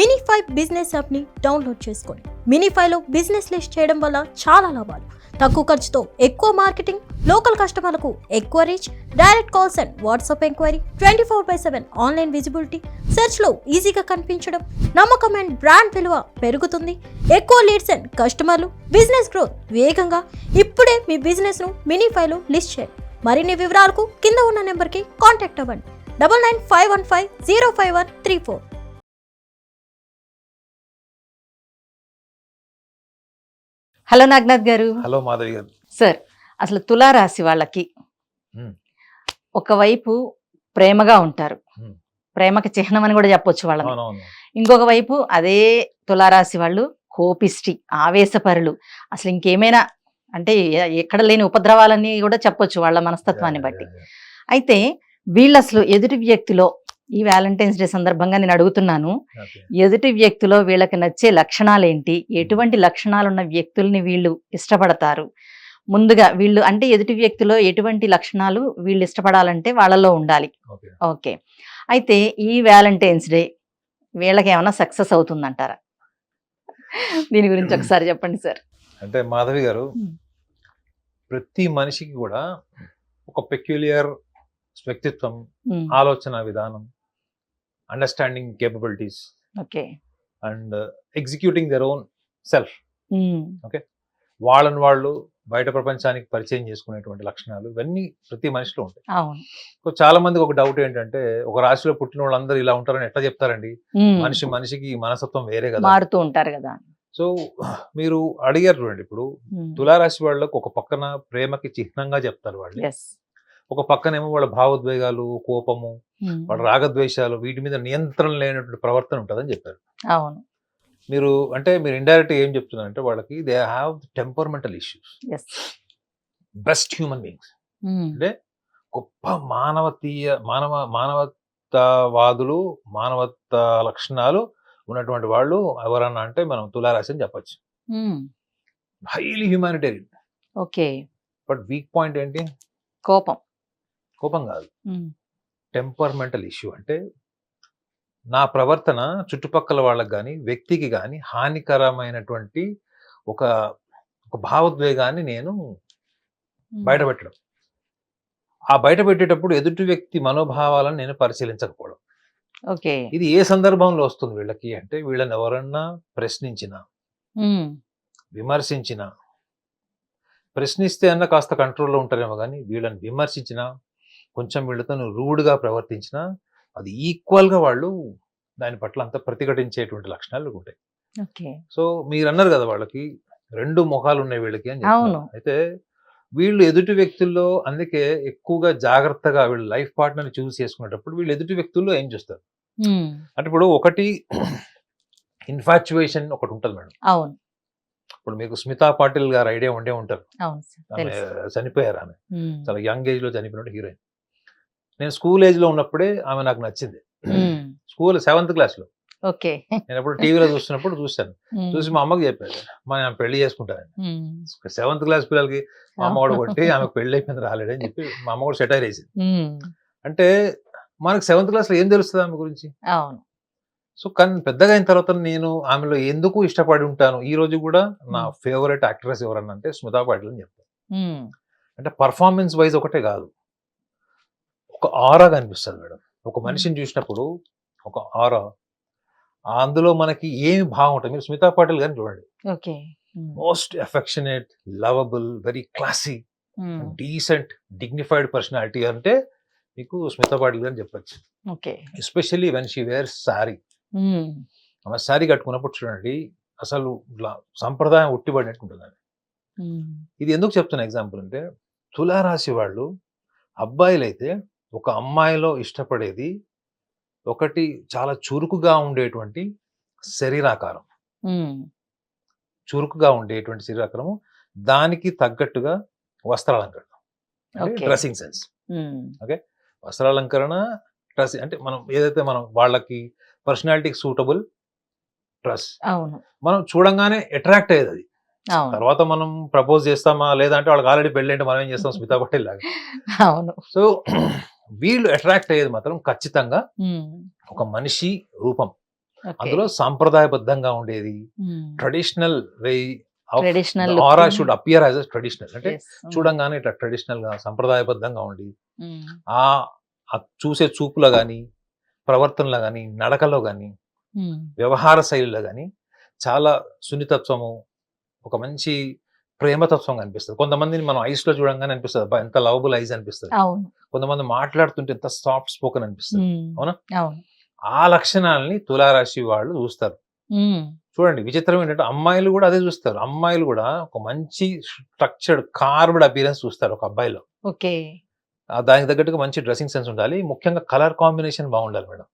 Minify business యాప్ని download చేసుకోండి. మినిఫైలో business list చేయడం వల్ల చాలా లాభాలు. తక్కువ ఖర్చుతో ఎక్కువ మార్కెటింగ్, లోకల్ కస్టమర్లకు ఎక్కువ reach, direct calls and WhatsApp enquiry, 24/7 online visibility, సెర్చ్లో ఈజీగా కనిపించడం, నమ్మకం అండ్ బ్రాండ్ విలువ పెరుగుతుంది. ఎక్కువ లీడ్స్ అండ్ కస్టమర్లు, బిజినెస్ గ్రోత్ వేగంగా. ఇప్పుడే మీ బిజినెస్ను మినిఫైలో లిస్ట్ చేయండి. మరిన్ని వివరాలకు కింద ఉన్న నెంబర్కి కాంటాక్ట్ అవ్వండి. 9951505134. హలో నాగనాథ్ గారు. హలో మాధవి గారు. సార్, అసలు తులారాశి వాళ్ళకి ఒకవైపు ప్రేమగా ఉంటారు, ప్రేమకి చిహ్నం అని కూడా చెప్పొచ్చు వాళ్ళని. ఇంకొక వైపు అదే తులారాశి వాళ్ళు కోపిష్టి, ఆవేశపరులు, అసలు ఇంకేమైనా అంటే ఎక్కడ లేని ఉపద్రవాలని కూడా చెప్పొచ్చు వాళ్ళ మనస్తత్వాన్ని బట్టి. అయితే వీళ్ళు అసలు ఎదుటి వ్యక్తిలో, ఈ వ్యాలంటైన్స్ డే సందర్భంగా నేను అడుగుతున్నాను, ఎదుటి వ్యక్తిలో వీళ్ళకి నచ్చే లక్షణాలు ఏంటి, ఎటువంటి లక్షణాలు ఉన్న వ్యక్తుల్ని వీళ్ళు ఇష్టపడతారు, ముందుగా వీళ్ళు అంటే ఎదుటి వ్యక్తిలో ఎటువంటి లక్షణాలు వీళ్ళు ఇష్టపడాలంటే వాళ్ళలో ఉండాలి. ఓకే, అయితే ఈ వ్యాలంటైన్స్ డే వీళ్ళకి ఏమైనా సక్సెస్ అవుతుందంటారా? దీని గురించి ఒకసారి చెప్పండి సార్. అంటే మాధవి గారు, ప్రతి మనిషికి కూడా ఒక పెక్యులియర్ వ్యక్తిత్వం, ఆలోచన విధానం, understanding capabilities, okay, and executing their own self, okay, వాళ్ళని వాళ్ళు బయట ప్రపంచానికి పరిచయం చేసుకునేటువంటి లక్షణాలు, ఇవన్నీ ప్రతి మనిషిలో ఉంటాయి. సో చాలా మందికి ఒక డౌట్ ఏంటంటే, ఒక రాశిలో పుట్టిన వాళ్ళందరూ ఇలా ఉంటారని ఎట్లా చెప్తారండి? మనిషికి మనస్తత్వం వేరే కదా, మారుతూ ఉంటారు కదా. సో మీరు అడిగారు చూడండి, ఇప్పుడు తులారాశి వాళ్ళకు ఒక పక్కన ప్రేమకి చిహ్నంగా చెప్తారు వాళ్ళు, ఒక పక్కనేమో వాళ్ళ భావోద్వేగాలు, కోపము, వాళ్ళ రాగద్వేషాలు, వీటి మీద నియంత్రణ లేనటువంటి ప్రవర్తన ఉంటుందని చెప్పారు. అవును, మీరు అంటే మీరు ఇండైరెక్ట్ ఏం చెప్తున్నారంటే, వాళ్ళకి they have temperamental issues. Best human beings అంటే గొప్ప మానవతావాదులు, మానవత లక్షణాలు ఉన్నటువంటి వాళ్ళు ఎవరన్నా అంటే మనం తులారాశి అని చెప్పచ్చు. Highly humanitarian. Okay, but weak point ఏంటి? కోపం కాదు, టెంపర్మెంటల్ ఇష్యూ. అంటే నా ప్రవర్తన చుట్టుపక్కల వాళ్ళకి కానీ, వ్యక్తికి కానీ హానికరమైనటువంటి ఒక భావోద్వేగాన్ని నేను బయటపెట్టడం, ఆ బయట పెట్టేటప్పుడు ఎదుటి వ్యక్తి మనోభావాలను నేను పరిశీలించకపోవడం. ఓకే, ఇది ఏ సందర్భంలో వస్తుంది వీళ్ళకి అంటే, వీళ్ళని ఎవరన్నా ప్రశ్నించిన, విమర్శించిన, ప్రశ్నిస్తే అన్న కాస్త కంట్రోల్లో ఉంటారేమో కానీ, వీళ్ళని విమర్శించిన, కొంచెం వీళ్ళతో రూడ్గా ప్రవర్తించిన, అది ఈక్వల్గా వాళ్ళు దాని పట్ల అంత ప్రతిఘటించేటువంటి లక్షణాలు ఉంటాయి. సో మీరు అన్నారు కదా, వాళ్ళకి రెండు ముఖాలు ఉన్నాయి వీళ్ళకి అని చెప్తున్నారు. అయితే వీళ్ళు ఎదుటి వ్యక్తుల్లో, అందుకే ఎక్కువగా జాగ్రత్తగా వీళ్ళు లైఫ్ పార్ట్నర్ చూస్ చేసుకునేటప్పుడు వీళ్ళు ఎదుటి వ్యక్తుల్లో ఏం చూస్తారు అంటే, ఇప్పుడు ఒకటి ఇన్ఫాచ్యుయేషన్ ఒకటి ఉంటుంది మేడం. అవును, ఇప్పుడు మీకు స్మితా పాటిల్ గారు ఐడియా ఉండే ఉంటారు. చనిపోయారు ఆమె, చాలా యంగ్ ఏజ్ లో చనిపోయినట్టు హీరోయిన్. నేను స్కూల్ ఏజ్ లో ఉన్నప్పుడే ఆమె నాకు నచ్చింది. స్కూల్ 7th క్లాస్ లో. నేను ఎప్పుడు టీవీలో చూస్తున్నప్పుడు చూసి మా అమ్మకి చెప్పాను, ఆమె పెళ్లి చేసుకుంటాను. 7th క్లాస్ పిల్లలకి మా అమ్మ కూడా కొట్టి ఆమెకు పెళ్లి అయిపోయింది రాలేడని చెప్పి మా అమ్మ కూడా సెటైర్ వేసింది. అంటే మనకు 7th క్లాస్ లో ఏం తెలుస్తుంది ఆమె గురించి? సో కానీ పెద్దగా అయిన తర్వాత నేను ఆమెలో ఎందుకు ఇష్టపడి ఉంటాను, ఈ రోజు కూడా నా ఫేవరెట్ యాక్ట్రెస్ ఎవరన్నా అంటే స్మితా పాటిల్ అని చెప్తాను. అంటే పర్ఫార్మెన్స్ వైజ్ ఒకటే కాదు, ఒక ఆరా కనిపిస్తుంది మేడం. ఒక మనిషిని చూసినప్పుడు ఒక ఆరా, అందులో మనకి ఏమి భావం ఉంటుంది. మీరు స్మితా పాటిల్ గారిని చూడండి, most affectionate, lovable, very classy, decent, dignified personality అంటే మీకు స్మితా పాటిల్ గారిని చెప్పచ్చు. Especially when she wears sari. ఆమె శారీ కట్టుకున్నప్పుడు చూడండి, అసలు సంప్రదాయం ఉట్టిపడినట్టు ఉంటుంది. ఇది ఎందుకు చెప్తున్న ఎగ్జాంపుల్ అంటే, తులారాశి వాళ్ళు అబ్బాయిలు అయితే ఒక అమ్మాయిలో ఇష్టపడేది ఒకటి, చాలా చురుకుగా ఉండేటువంటి శరీరాకారం, దానికి తగ్గట్టుగా వస్త్రాలంకరణ, డ్రెస్సింగ్ సెన్స్. ఓకే, వస్త్రాలంకరణ, డ్రెస్సింగ్ అంటే మనం ఏదైతే మనం వాళ్ళకి పర్సనాలిటీకి సూటబుల్ డ్రెస్ మనం చూడంగానే అట్రాక్ట్ అయ్యేది అది. తర్వాత మనం ప్రపోజ్ చేస్తామా లేదా అంటే వాళ్ళకి ఆల్రెడీ పెళ్ళి అంటే మనం ఏం చేస్తాం, స్మితా పటేల్ లాగా. సో వీళ్ళు అట్రాక్ట్ అయ్యేది మాత్రం ఖచ్చితంగా ఒక మనిషి రూపం, Okay. అందులో సాంప్రదాయబద్ధంగా ఉండేది, traditional way of Traditional aura look. Should appear as traditional, అంటే Yes. చూడంగానే ఇట్లా ట్రెడిషనల్ గా సంప్రదాయబద్ధంగా ఉండి ఆ ఆ చూసే చూపులో కానీ, ప్రవర్తనలో కానీ, నడకలో కానీ, వ్యవహార శైలిలో కానీ చాలా సున్నితత్వము, ఒక మంచి ప్రేమతత్వం కనిపిస్తుంది. కొంతమందిని మనం ఐస్ లో చూడంగానే అనిపిస్తుంది, అబ్బా ఎంత లవబుల్ ఐస్ అనిపిస్తుంది. అవును. కొంతమంది మాట్లాడుతుంటే ఎంత సాఫ్ట్ స్పోకెన్ అనిపిస్తుంది. అవునా? అవును. ఆ లక్షణాలని తులారాశి వాళ్ళు చూస్తారు. చూడండి, విచిత్రం ఏంటంటే అమ్మాయిలు కూడా అదే చూస్తారు. అమ్మాయిలు కూడా ఒక మంచి స్ట్రక్చర్డ్ కార్వ్డ్ అపియరెన్స్ చూస్తారు ఒక అబ్బాయిలో. ఓకే. దానికి తగ్గట్టుగా మంచి డ్రెస్సింగ్ సెన్స్ ఉండాలి, ముఖ్యంగా కలర్ కాంబినేషన్ బాగుండాలి మేడం.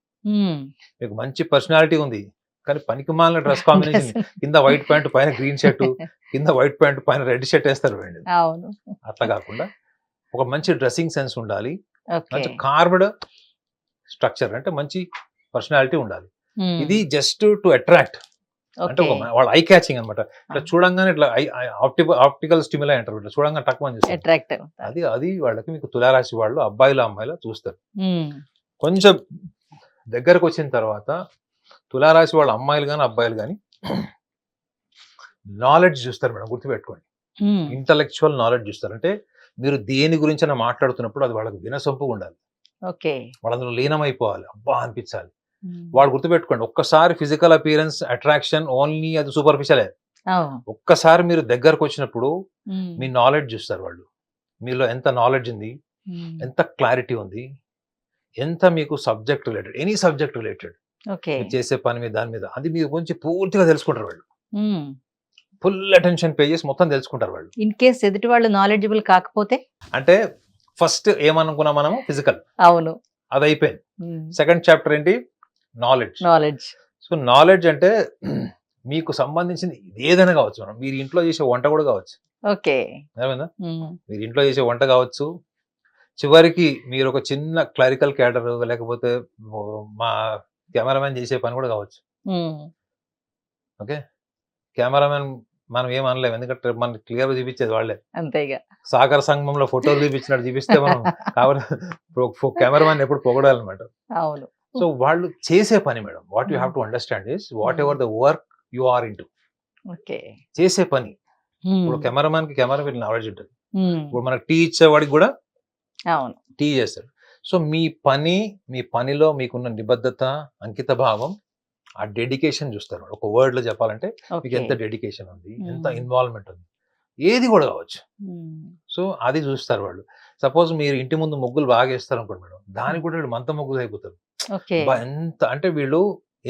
మీకు మంచి పర్సనాలిటీ ఉంది కానీ పనికి మాలిన డ్రెస్ కాంబినేషన్, కింద వైట్ ప్యాంట్ పైన గ్రీన్ షర్ట్, కింద వైట్ ప్యాంట్ పైన రెడ్ షర్ట్ వేస్తారు వేయండి. అవును. అట్లా కాకుండా ఒక మంచి డ్రెస్సింగ్ సెన్స్ ఉండాలి, ఓకే. మంచి కార్వ్డ్ స్ట్రక్చర్, అంటే మంచి పర్సనాలిటీ ఉండాలి. ఇది జస్ట్ టు అట్రాక్ట్, అంటే ఒక వాళ్ళ ఐ క్యాచింగ్ అనమాట. ఇట్లా చూడంగానే ఇట్లా ఆప్టికల్ స్టిమ్యులై అంటారు, ఇట్లా చూడంగానే టక్కుమని చూస్తారు. అట్రాక్టివ్. అది వాళ్ళకి, మీకు తులారాశి వాళ్ళు అబ్బాయిలు అమ్మాయిలు చూస్తారు. కొంచెం దగ్గరకు వచ్చిన తర్వాత తులారాశి వాళ్ళ అమ్మాయిలు కానీ అబ్బాయిలు కానీ నాలెడ్జ్ చూస్తారు మేడం, గుర్తుపెట్టుకోండి. ఇంటలెక్చువల్ నాలెడ్జ్ చూస్తారు, అంటే మీరు దేని గురించి మాట్లాడుతున్నప్పుడు అది వాళ్ళకి వినసొంపుగా ఉండాలి. ఓకే. వాళ్ళందరూ లీనమైపోవాలి, అబ్బా అనిపించాలి. వాళ్ళు గుర్తుపెట్టుకోండి, ఒక్కసారి ఫిజికల్ అపియరెన్స్ అట్రాక్షన్ ఓన్లీ అది సూపర్ఫిషియలే. ఒక్కసారి మీరు దగ్గరకు వచ్చినప్పుడు మీ నాలెడ్జ్ చూస్తారు వాళ్ళు, మీలో ఎంత నాలెడ్జ్ ఉంది, ఎంత క్లారిటీ ఉంది, ఎంత మీకు subject related, any subject related చేసే పని మీద, దాని మీద, అది మీ గురించి పూర్తిగా తెలుసుకుంటారు వాళ్ళు. ఫుల్ అటెన్షన్ పే చేసి మొత్తం తెలుసుకుంటారు వాళ్ళు. ఇన్ కేస్ ఎదుటి వాళ్ళు నాలెడ్జబుల్ కాకపోతే, అంటే ఫస్ట్ ఏమనుకున్నాం మనము, ఫిజికల్, అవును, అది అయిపోయింది. సెకండ్ చాప్టర్ ఏంటి, నాలెడ్జ్. సో నాలెడ్జ్ అంటే మీకు సంబంధించింది ఏదైనా కావచ్చు మనం, మీరు ఇంట్లో చేసే వంట కూడా కావచ్చు. ఓకే. ఏమైందా, మీరు ఇంట్లో చేసే వంట కావచ్చు, చివరికి మీరు ఒక చిన్న క్లరికల్ క్యాడర్, లేకపోతే మా కెమెరామెన్ చేసే పని కూడా కావచ్చు. ఓకే, కెమెరామెన్ మనం ఏం అనలేము, ఎందుకంటే మనకి క్లియర్ చూపించేది వాళ్ళే. అంతేగా, సాగర సంగమంలో ఫోటోలు చూపించినట్టు చూపిస్తే మనం కెమెరామెన్ ఎప్పుడు పొగడాలన్నమాట. అవును. సో వాళ్ళు చేసే పని madam, what you have to understand is whatever the work you are into, చేసే పని. ఇప్పుడు కెమెరామెన్ కి కెమెరా నాలెడ్జ్ ఉంటుంది, ఇప్పుడు మనకు టీ ఇచ్చేవాడికి కూడా టీ చేస్తాడు. సో మీ పనిలో మీకున్న నిబద్ధత, అంకిత భావం, ఆ డెడికేషన్ చూస్తారు. ఒక వర్డ్ లో చెప్పాలంటే మీకు ఎంత డెడికేషన్ ఉంది, ఎంత ఇన్వాల్వ్మెంట్ ఉంది, ఏది కూడా కావచ్చు. సో అది చూస్తారు వాళ్ళు. సపోజ్ మీరు ఇంటి ముందు ముగ్గులు బాగా వేస్తారు అనుకోండి మేడం, దానికి కూడా వీళ్ళు మంత ముగ్గులు అయిపోతారు. ఎంత అంటే వీళ్ళు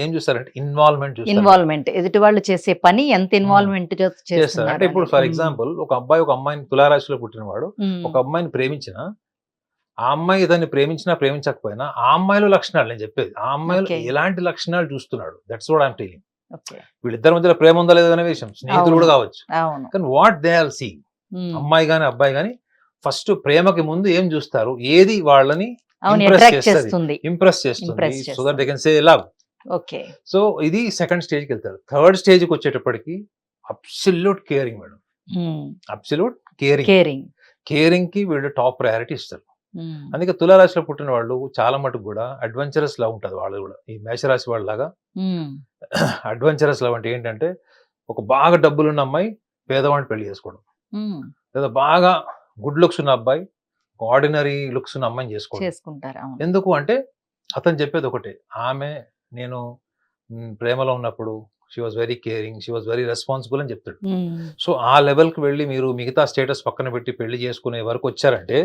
ఏం చూస్తారంటే ఇన్వాల్వ్మెంట్, ఎదుటి వాళ్ళు చేసే పని ఎంత ఇన్వాల్వ్మెంట్ చేస్తారు. అంటే ఇప్పుడు ఫర్ ఎగ్జాంపుల్ ఒక అబ్బాయి ఒక అమ్మాయిని, తులారాశిలో పుట్టినవాడు ఒక అమ్మాయిని ప్రేమించిన, ఆ అమ్మాయి దాన్ని ప్రేమించినా ప్రేమించకపోయినా ఆ అమ్మాయిలో లక్షణాలు, నేను చెప్పేది ఆ అమ్మాయిలో ఎలాంటి లక్షణాలు చూస్తున్నాడు, దట్స్ వాట్ ఐమ్ టెల్లింగ్. వీళ్ళిద్దరి మధ్యలో ప్రేమ ఉందా లేదా అనే విషయం స్నేహితులు కూడా కావచ్చు, కానీ వాట్ దే ఆర్ సీయింగ్, అమ్మాయి గాని అబ్బాయి గాని ఫస్ట్ ప్రేమకి ముందు ఏం చూస్తారు, ఏది వాళ్ళని ఇంప్రెస్ చేస్తుంది, so that they can say love. Okay. So ఇది సెకండ్ స్టేజ్ కి వెళ్తారు. థర్డ్ స్టేజ్ కి వచ్చేటప్పటికి absolute caring madam, absolute caring కి వీళ్ళు టాప్ ప్రయారిటీ ఇస్తారు. అందుకే తులారాశిలో పుట్టిన వాళ్ళు చాలా మటుకు కూడా అడ్వెంచరస్ లవ్ ఉంటుంది వాళ్ళు కూడా, ఈ మేషరాశి వాళ్ళ లాగా. అడ్వెంచరస్ లవ్ అంటే ఏంటంటే, ఒక బాగా డబ్బులున్న అమ్మాయి పేదవాడిని పెళ్లి చేసుకోవడం, లేదా బాగా గుడ్ లుక్స్ ఉన్న అబ్బాయి ఆర్డినరీ లుక్స్ ఉన్న అమ్మాయిని చేసుకుంటారు. ఎందుకు అంటే అతను చెప్పేది ఒకటే, ఆమె నేను ప్రేమలో ఉన్నప్పుడు she was very caring, she was very responsible అని చెప్తాడు. సో ఆ లెవెల్ కి వెళ్ళి మీరు మిగతా స్టేటస్ పక్కన పెట్టి పెళ్లి చేసుకునే వరకు వచ్చారంటే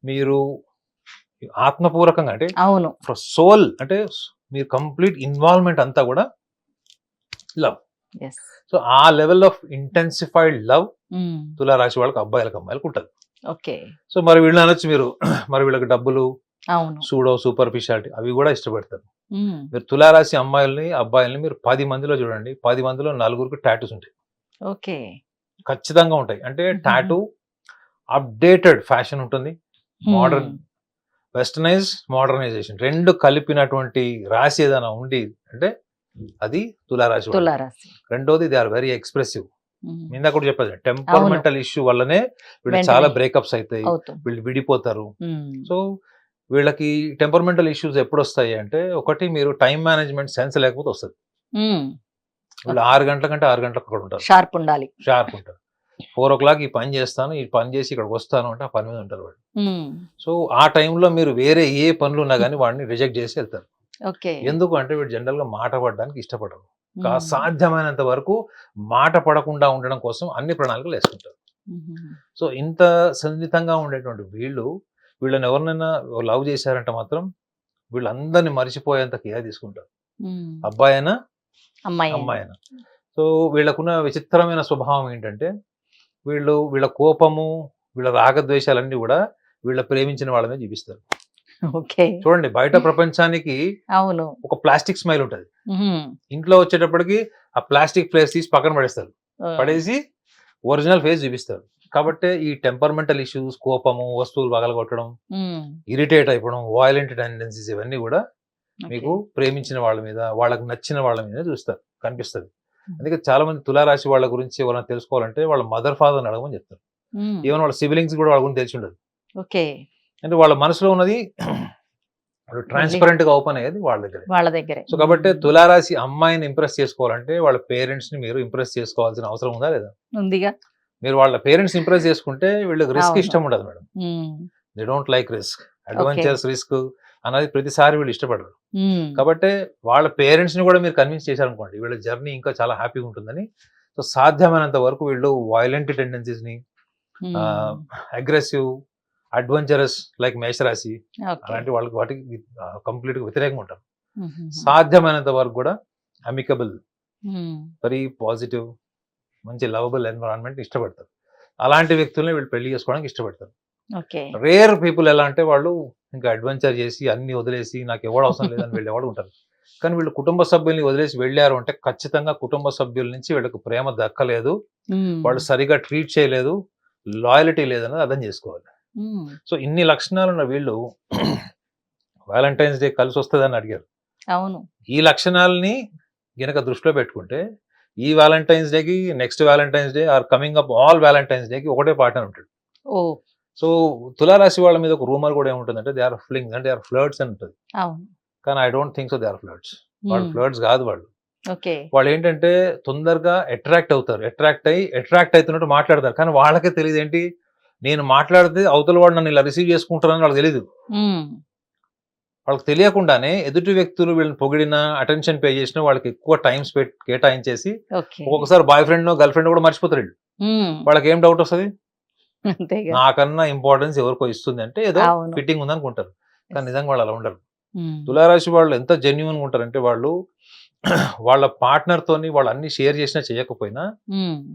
మీరు ఆత్మపూర్వకంగా, అంటే సోల్, అంటే మీరు కంప్లీట్ ఇన్వాల్వ్మెంట్ అంతా కూడా లవ్. సో ఆ లెవెల్ ఆఫ్ ఇంటెన్సిఫైడ్ లవ్ తులారాశి వాళ్ళకి అబ్బాయిలకు అమ్మాయిలకు ఉంటుంది. సో మరి వీళ్ళు అనొచ్చు మీరు, మరి వీళ్ళకి డబ్బులు, సూడో సూపర్ఫిషియాలిటీ అవి కూడా ఇష్టపడతారు. మీరు తులారాశి అమ్మాయిల్ని అబ్బాయిల్ని మీరు 10 మందిలో చూడండి, 10 మందిలో 4 టాటూస్ ఉంటాయి, ఖచ్చితంగా ఉంటాయి. అంటే టాటూ అప్డేటెడ్ ఫ్యాషన్ ఉంటుంది, మోడర్న్ మోడర్నైజేషన్ రెండు కలిపినటువంటి రాశి ఏదైనా ఉంది అంటే అది తులారాశి. రెండోది దే ఆర్ వెరీ ఎక్స్ప్రెసివ్. ఇందాక కూడా చెప్పాను, టెంపర్మెంటల్ ఇష్యూ వల్లనే వీళ్ళు చాలా బ్రేకప్స్ అవుతాయి, వీళ్ళు విడిపోతారు. సో వీళ్ళకి టెంపర్మెంటల్ ఇష్యూస్ ఎప్పుడు వస్తాయి అంటే, ఒకటి మీరు టైం మేనేజ్మెంట్ సెన్స్ లేకపోతే వస్తుంది. వీళ్ళు 6 గంటల కంటే 6 గంటలకు అక్కడ ఉంటారు, షార్ప్ ఉండాలి. షార్ప్ ఉంటారు. 4 o'clock ఈ పని చేస్తాను, ఈ పని చేసి ఇక్కడికి వస్తాను అంటే ఆ పని మీద ఉంటారు వాళ్ళు. సో ఆ టైంలో మీరు వేరే ఏ పనులు ఉన్నా కానీ వాడిని రిజెక్ట్ చేసి వెళ్తారు. ఓకే. ఎందుకు అంటే వీడు జనరల్ గా మాట పడడానికి ఇష్టపడరు. సాధ్యమైనంత వరకు మాట పడకుండా ఉండడం కోసం అన్ని ప్రణాళికలు వేసుకుంటారు. సో ఇంత సున్నితంగా ఉండేటువంటి వీళ్ళని ఎవరినైనా లవ్ చేశారంటే మాత్రం వీళ్ళందరినీ మర్చిపోయేంత కేర్ తీసుకుంటారు, అబ్బాయినా అమ్మాయినా. సో వీళ్ళకున్న విచిత్రమైన స్వభావం ఏంటంటే వీళ్ళ కోపము, వీళ్ళ రాగద్వేషాలన్నీ కూడా వీళ్ళ ప్రేమించిన వాళ్ళ మీద చూపిస్తారు. ఓకే. చూడండి, బయట ప్రపంచానికి అవును ఒక ప్లాస్టిక్ స్మైల్ ఉంటది, ఇంట్లో వచ్చేటప్పటికి ఆ ప్లాస్టిక్ ఫేస్ తీసి పక్కన పడేస్తారు, పడేసి ఒరిజినల్ ఫేస్ చూపిస్తారు. కాబట్టి ఈ టెంపర్మెంటల్ ఇష్యూస్, కోపము, వస్తువులు పగలగొట్టడం, ఇరిటేట్ అయిపోవడం, వాయిలెంట్ టెండెన్సీస్ ఇవన్నీ కూడా మీకు ప్రేమించిన వాళ్ళ మీద, వాళ్ళకి నచ్చిన వాళ్ళ మీద చూస్తారు, కనిపిస్తుంది. అందుకే చాలా మంది తులారాశి వాళ్ళ గురించి ఎవరైనా తెలుసుకోవాలంటే వాళ్ళ మదర్ ఫాదర్ అడగమని చెప్తారు. ఈవెన్ వాళ్ళ సిబ్లింగ్స్ కూడా వాళ్ళ గురించి తెలిసి ఉండదు. ఓకే. అంటే వాళ్ళ మనసులో ఉన్నది ట్రాన్స్పరెంట్ గా ఓపెన్ అయ్యేది వాళ్ళ దగ్గరే. సో కాబట్టి తులారాశి అమ్మాయిని ఇంప్రెస్ చేసుకోవాలంటే వాళ్ళ పేరెంట్స్ ని మీరు ఇంప్రెస్ చేసుకోవాల్సిన అవసరం ఉందా లేదా? ఉందిగా. మీరు వాళ్ళ పేరెంట్స్ ఇంప్రెస్ చేసుకుంటే వీళ్ళకి రిస్క్ ఇష్టం ఉండదు madam. They don't like risk, adventures, risk అనేది ప్రతిసారి వీళ్ళు ఇష్టపడరు. కాబట్టి వాళ్ళ పేరెంట్స్ ని కూడా మీరు కన్విన్స్ చేశారనుకోండి వీళ్ళ జర్నీ ఇంకా చాలా హ్యాపీగా ఉంటుందని. సో సాధ్యమైనంత వరకు వీళ్ళు వైలెంట్ టెండెన్సీస్ ని, అగ్రెసివ్, అడ్వెంచరస్ లైక్ మేషరాశి అలాంటి వాళ్ళకి వాటికి కంప్లీట్ గా వ్యతిరేకంగా ఉంటారు. సాధ్యమైనంత వరకు కూడా అమికబుల్, వెరీ పాజిటివ్, మంచి లవబుల్ ఎన్విరాన్మెంట్ ఇష్టపడతారు. అలాంటి వ్యక్తుల్ని వీళ్ళు పెళ్లి చేసుకోవడానికి ఇష్టపడతారు. రేర్ పీపుల్ ఎలా అంటే వాళ్ళు ఇంకా అడ్వెంచర్ చేసి అన్ని వదిలేసి నాకు ఎవరు అవసరం లేదని వెళ్ళేవాడు ఉంటారు. కానీ వీళ్ళు కుటుంబ సభ్యుల్ని వదిలేసి వెళ్ళారు అంటే ఖచ్చితంగా కుటుంబ సభ్యుల నుంచి వీళ్ళకి ప్రేమ దక్కలేదు, వాళ్ళు సరిగా ట్రీట్ చేయలేదు, లాయల్టీ లేదన్నది అర్థం చేసుకోవాలి. సో ఇన్ని లక్షణాలు ఉన్న వీళ్ళు వ్యాలంటైన్స్ డే కలిసి వస్తుందని అడిగారు. అవును. ఈ లక్షణాలని గనక దృష్టిలో పెట్టుకుంటే ఈ వ్యాలంటైన్స్ డేకి, next Valentine's day or coming up all Valentine's డేకి ఒకటే పార్ట్నర్ ఉంటాడు. సో తులారాశి వాళ్ళ మీద ఒక రూమర్ కూడా ఏముంటుందంటే దే ఆర్ ఫ్లింగ్స్ అంటే దే ఆర్ ఫ్లర్ట్స్ అని ఉంటుంది. కానీ I don't think so they are flirts. వాళ్ళు ఫ్లర్ట్స్ కాదు. వాళ్ళు ఏంటంటే తొందరగా అట్రాక్ట్ అవుతారు, అట్రాక్ట్ అవుతున్నట్టు మాట్లాడతారు. కానీ వాళ్ళకే తెలియదు ఏంటి, నేను మాట్లాడితే అవతల వాడు నన్ను ఇలా రిసీవ్ చేసుకుంటారని వాళ్ళకి తెలియదు. వాళ్ళకి తెలియకుండానే ఎదుటి వ్యక్తులు వీళ్ళని పొగిడినా, అటెన్షన్ పే చేసినా వాళ్ళకి ఎక్కువ టైం కేటాయించేసి ఒక్కొక్కసారి బాయ్ ఫ్రెండ్ గర్ల్ ఫ్రెండ్ కూడా మర్చిపోతారు వీళ్ళు. వాళ్ళకి ఏం డౌట్ వస్తుంది, నాకన్నా ఇంపార్టెన్స్ ఎవరికో ఇస్తుంది అంటే ఏదో ఫిట్టింగ్ ఉందనుకుంటారు. కానీ నిజంగా వాళ్ళు అలా ఉండరు. తులారాశి వాళ్ళు ఎంత జెన్యున్ గా ఉంటారంటే వాళ్ళు వాళ్ళ పార్ట్నర్ తోని వాళ్ళు అన్ని షేర్ చేసినా చేయకపోయినా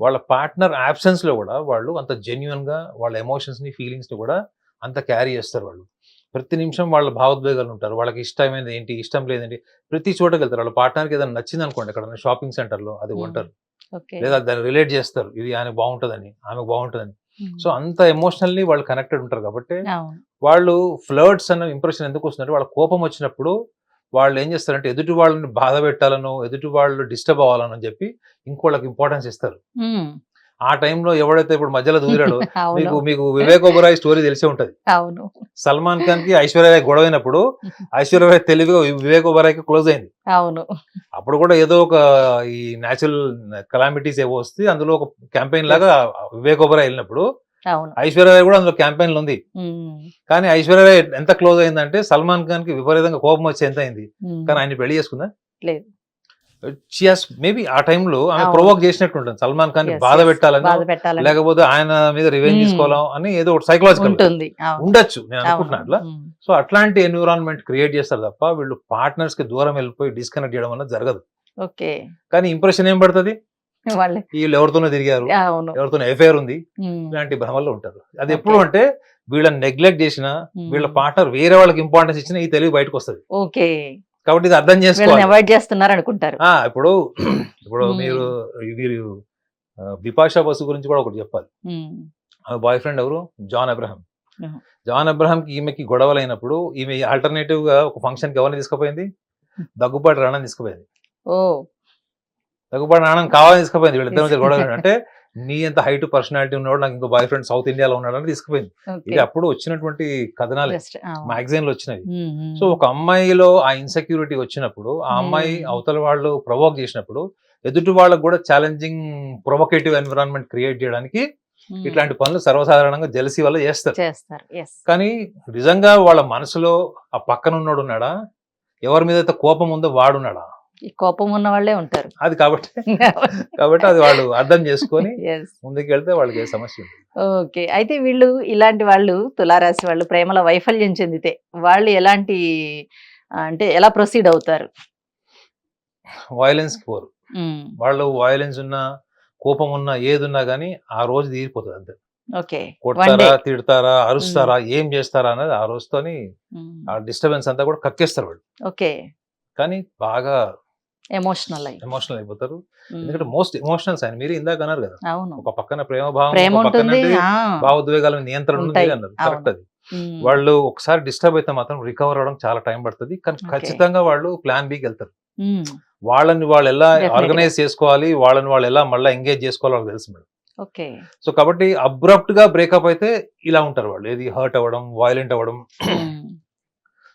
వాళ్ళ పార్ట్నర్ అబ్సెన్స్ లో కూడా వాళ్ళు అంత జెన్యున్ గా వాళ్ళ ఎమోషన్స్ ని, ఫీలింగ్స్ ని కూడా అంత క్యారీ చేస్తారు. వాళ్ళు ప్రతి నిమిషం వాళ్ళ భావోద్వేగాలు ఉంటారు. వాళ్ళకి ఇష్టమైనది ఏంటి, ఇష్టం లేదండి, ప్రతి చోటకి వెళ్తారు. వాళ్ళ పార్ట్నర్కి ఏదైనా నచ్చింది అనుకోండి, అక్కడ షాపింగ్ సెంటర్ లో అది కొంటారు, లేదా దాన్ని రిలేట్ చేస్తారు, ఇది ఆయనకు బాగుంటుందని, ఆమెకు బాగుంటుందని. సో అంత ఎమోషనల్లీ వాళ్ళు కనెక్టెడ్ ఉంటారు. కాబట్టి వాళ్ళు ఫ్లర్ట్స్ అన్న ఇంప్రెషన్ ఎందుకు వస్తుందంటే వాళ్ళ కోపం వచ్చినప్పుడు వాళ్ళు ఏం చేస్తారంటే ఎదుటి వాళ్ళని బాధ పెట్టాలనో, ఎదుటి వాళ్ళు డిస్టర్బ్ అవ్వాలని చెప్పి ఇంకోళ్ళకి ఇంపార్టెన్స్ ఇస్తారు. ఆ టైంలో ఎవడైతే ఇప్పుడు మధ్యలో దూరాడో మీకు వివేక్ ఒబెరాయ్ స్టోరీ తెలిసే ఉంటది. సల్మాన్ ఖాన్ కి ఐశ్వర్య గొడవైనప్పుడు ఐశ్వర్య తెలివిగా వివేక్ ఒబెరాయ్ కి క్లోజ్ అయింది. అప్పుడు కూడా ఏదో ఒక ఈ న్యాచురల్ కలామిటీస్ ఏవో వస్తే అందులో ఒక క్యాంపెయిన్ లాగా వివేక్ ఒబెరాయ్ వెళ్ళినప్పుడు ఐశ్వర్య కూడా అందులో క్యాంపెయిన్ లో ఉంది. కానీ ఐశ్వర్య ఎంత క్లోజ్ అయిందంటే సల్మాన్ ఖాన్ కి విపరీతంగా కోపం వచ్చి ఎంత అయింది. కానీ ఆయన పెళ్లి చేసుకుందా లేదు. మేబీ ఆ టైంలో ఆమె ప్రొవోక్ చేసినట్టు ఉంటుంది, సల్మాన్ ఖాన్ బాధ పెట్టాలని, లేకపోతే ఆయన మీద రివెంజ్ తీసుకోవాలని అని ఏదో ఒకటి సైకలాజికల్ ఉండొచ్చు, నేను అనుకుంటున్నా అట్లా. సో అట్లాంటి ఎన్విరాన్మెంట్ క్రియేట్ చేస్తారు తప్ప వీళ్ళు పార్ట్నర్స్ కి దూరం వెళ్ళిపోయి డిస్కనెక్ట్ చేయడం వల్ల జరగదు. కానీ ఇంప్రెషన్ ఏం పడుతుంది, వీళ్ళు ఎవరితోనో తిరిగారు, ఎవరితోనో ఎఫైర్ ఉంది, ఇలాంటి భ్రమల్లో ఉంటారు. అది ఎప్పుడు అంటే వీళ్ళని నెగ్లెక్ట్ చేసినా, వీళ్ళ పార్ట్నర్ వేరే వాళ్ళకి ఇంపార్టెన్స్ ఇచ్చినా ఈ తెలివి బయటకు వస్తుంది. కాబట్టి ఇది అర్థం చేసుకోవాలి, అవాయిడ్ చేస్తున్నారు అనుకుంటారు. ఇప్పుడు మీరు బిపాషా బసు గురించి కూడా ఒకటి చెప్పాలి. ఆమె బాయ్ ఫ్రెండ్ ఎవరు, జాన్ అబ్రహం. జాన్ అబ్రహం కి ఈమెకి గొడవలు అయినప్పుడు ఈమె ఆల్టర్నేటివ్ గా ఒక ఫంక్షన్ కి ఎవరిని తీసుకుపోయింది, దగ్గుపాటి రాణాని తీసుకుపోయింది. దగ్గుబాటి నాన్న కావాలని తీసుకుపోయింది వీళ్ళిద్దరి మధ్య గొడవ. అంటే నీ ఎంత హైట్ పర్సనాలిటీ ఉన్నాడు, నాకు ఇంకో బాయ్ ఫ్రెండ్ సౌత్ ఇండియాలో ఉన్నాడు అని తీసుకుపోయింది. ఇది అప్పుడు వచ్చినటువంటి కథనాలే, మ్యాగజైన్ లో వచ్చినవి. సో ఒక అమ్మాయిలో ఆ ఇన్సెక్యూరిటీ వచ్చినప్పుడు, ఆ అమ్మాయి అవతల వాళ్ళు ప్రొవోక్ చేసినప్పుడు, ఎదుటి వాళ్ళకు కూడా ఛాలెంజింగ్ ప్రొవోకేటివ్ ఎన్విరాన్మెంట్ క్రియేట్ చేయడానికి ఇట్లాంటి పనులు సర్వసాధారణంగా జెలసీ వల్ల చేస్తారు. కానీ నిజంగా వాళ్ళ మనసులో ఆ పక్కన ఉన్నోడు ఉన్నాడా, ఎవరి మీద అయితే కోపం ఉందో వాడున్నాడా, ఈ కోపం ఉన్న వాళ్ళే ఉంటారు. అది కాబట్టి అది వాళ్ళు అర్థం చేసుకొని ముందుకు వెళ్తే వాళ్ళకి ఏ సమస్య ఉంది. ఓకే. అయితే వీళ్ళు ఇలాంటి వాళ్ళు తులారాశి వాళ్ళు ప్రేమలో వైఫల్యం చెందితే వాళ్ళు ఎలాంటి అంటే ఎలా ప్రొసీడ్ అవుతారు? వైలెన్స్ కి పోరు వాళ్ళు. వైలెన్స్ ఉన్నా, కోపం ఉన్నా, ఏది ఉన్నా గానీ ఆ రోజు తీరిపోతుంది అంతే. ఓకే. కొడతారా, తిడతారా, అరుస్తారా, ఏం చేస్తారా అనేది ఆ రోజుతోని ఆ డిస్టర్బెన్స్ అంతా కూడా కక్కేస్తారు వాళ్ళు. ఓకే. కానీ బాగా ఎమోషనల్ అయిపోతారు. ఎందుకంటే మోస్ట్ ఎమోషనల్స్ ఆయన మీరు ఇందాక అన్నారు కదా, అవును. ఒక పక్కన ప్రేమ భావం, ప్రేమ ఒక పక్కన ఉంటుంది. భావోద్వేగాల నియంత్రణ ఉంది ఉంటాయి. అన్నారు. కరెక్ట్. అది వాళ్ళు ఒకసారి డిస్టర్బ్ అయితే మాత్రం రికవర్ అవడం చాలా టైం పడుతుంది. కానీ ఖచ్చితంగా వాళ్ళు ప్లాన్ బికి వెళ్తారు. వాళ్ళని వాళ్ళు ఎలా ఆర్గనైజ్ చేసుకోవాలి, వాళ్ళని వాళ్ళు ఎలా మళ్ళీ ఎంగేజ్ చేసుకోవాలి వాళ్ళకి తెలుసు మేడం. ఓకే. సో కాబట్టి అబ్రప్ట్ గా బ్రేకప్ అయితే ఇలా ఉంటారు వాళ్ళు. ఏది హర్ట్ అవ్వడం, వైలెంట్ అవ్వడం.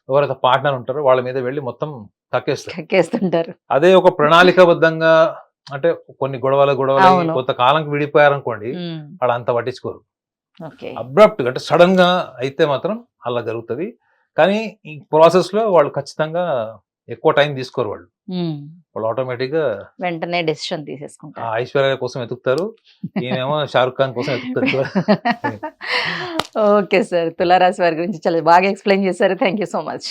ఎవరైతే పార్ట్నర్ ఉంటారో వాళ్ళ మీద వెళ్ళి మొత్తం కక్కేస్తుంటారు. అదే ఒక ప్రణాళికాబద్ధంగా, అంటే కొన్ని గొడవలు కొంతకాలంకి విడిపోయారనుకోండి, వాళ్ళు అంత పట్టించుకోరు. అబ్రప్ట్ అంటే సడన్ గా అయితే మాత్రం అలా జరుగుతుంది. కానీ ఈ ప్రాసెస్ లో వాళ్ళు ఖచ్చితంగా ఎక్కువ టైం తీసుకోరు. వాళ్ళు ఆటోమేటిక్ గా వెంటనే డెసిషన్ తీసేసుకుంటారు. ఐశ్వర్య కోసం వెతుకుతారు, ఈయనేమో షారుఖ్ ఖాన్ కోసం వెతుకుతారు. ఓకే సార్, తులారాశి వారి గురించి చాలా బాగా ఎక్స్ప్లెయిన్ చేశారు. Thank you so much.